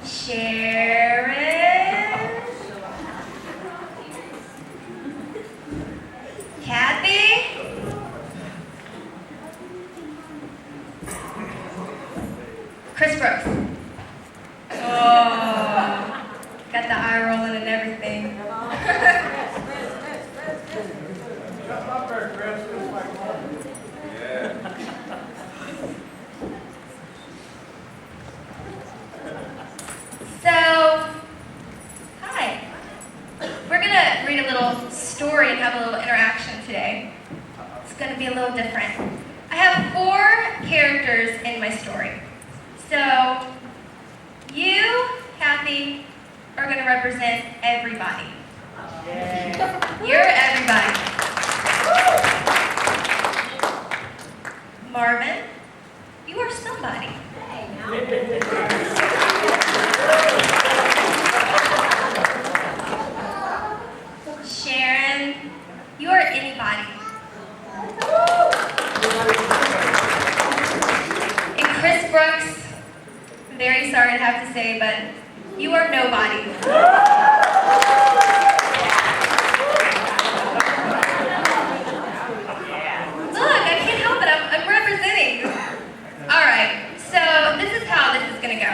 Sharon. Kathy. Chris Brooks. Oh, got the eye rolling and everything. So, hi. We're going to read a little story and have a little interaction today. It's going to be a little different. I have 4 characters in my story. So, you, Kathy, are going to represent everybody. You're everybody. Marvin, you are somebody. Sharon, you are anybody. And Chris Brooks, I'm very sorry to have to say, but you are nobody. Look, I can't help it. I'm representing. All right, so this is how this is going to go.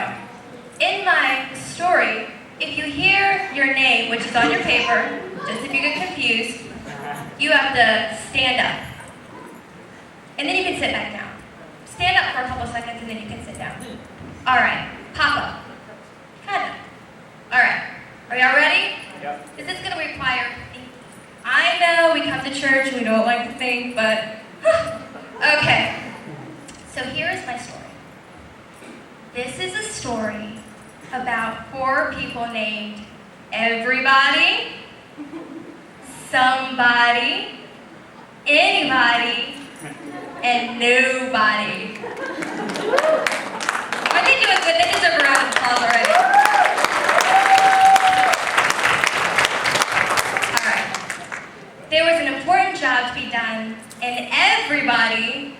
In my story, if you hear your name, which is on your paper, just if you get confused, you have to stand up. And then you can sit back down. Stand up for a couple seconds and then you can sit down. All right, pop up. Kind of. All right, are y'all ready? Yep. Is this going to require thinking? I know we come to church and we don't like to think, but okay. So here is my story. This is a story about 4 people named everybody, somebody, anybody, and nobody. Are they doing good? They deserve a round of applause already. All right. There was an important job to be done, and everybody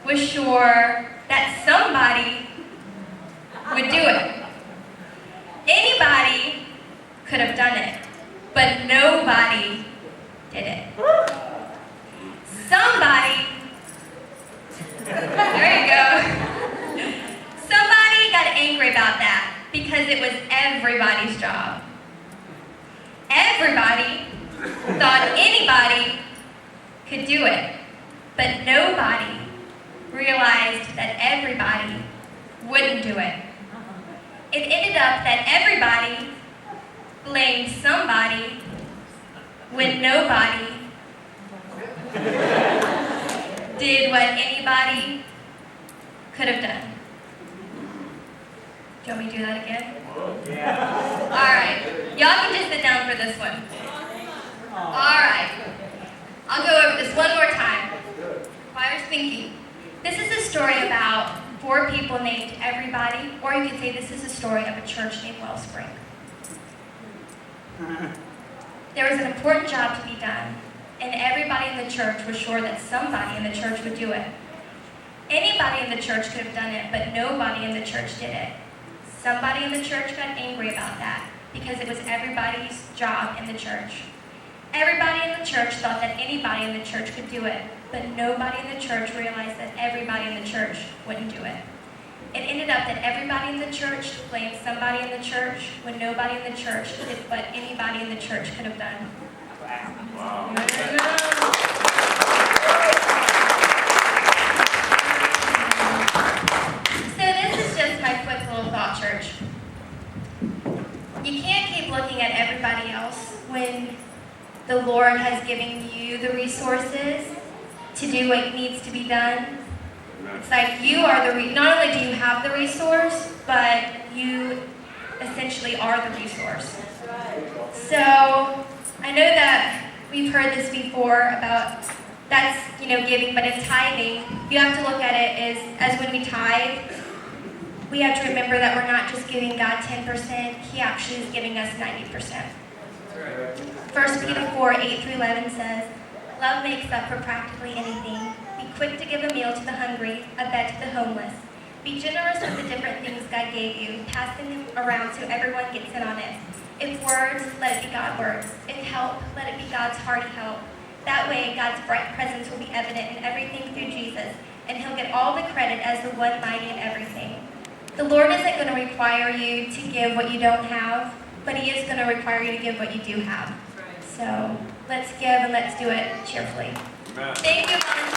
was sure that somebody would do it. Anybody could have done it, but nobody did it. Somebody, there you go. Somebody got angry about that because it was everybody's job. Everybody thought anybody could do it, but nobody realized that everybody wouldn't do it. It ended up that everybody blamed somebody when nobody did what anybody could have done. Do you want me to do that again? Yeah. All right. Y'all can just sit down for this one. All right. I'll go over this one more time. Choir's thinking. This is a story about 4 people named everybody, or you could say this is a story of a church named Wellspring. There was an important job to be done, and everybody in the church was sure that somebody in the church would do it. Anybody in the church could have done it, but nobody in the church did it. Somebody in the church got angry about that because it was everybody's job in the church. Everybody in the church thought that anybody in the church could do it, but nobody in the church realized that everybody in the church wouldn't do it. It ended up that everybody in the church blamed somebody in the church when nobody in the church did what anybody in the church could have done. Wow. So this is just my quick little thought, church. You can't keep looking at everybody else when the Lord has given you the resources to do what needs to be done. It's like you are not only do you have the resource, but you essentially are the resource. So I know that we've heard this before about that's giving, but in tithing, you have to look at it as when we tithe, we have to remember that we're not just giving God 10%, He actually is giving us 90%. 1 Peter 4:8-11 says, "Love makes up for practically anything. Be quick to give a meal to the hungry, a bed to the homeless. Be generous with the different things God gave you, passing them around so everyone gets in on it. If words, let it be God words. If help, let it be God's hearty help. That way, God's bright presence will be evident in everything through Jesus, and he'll get all the credit as the one mighty in everything. The Lord isn't going to require you to give what you don't have, but he is going to require you to give what you do have. So let's give and let's do it cheerfully. Amen. Thank you, volunteers.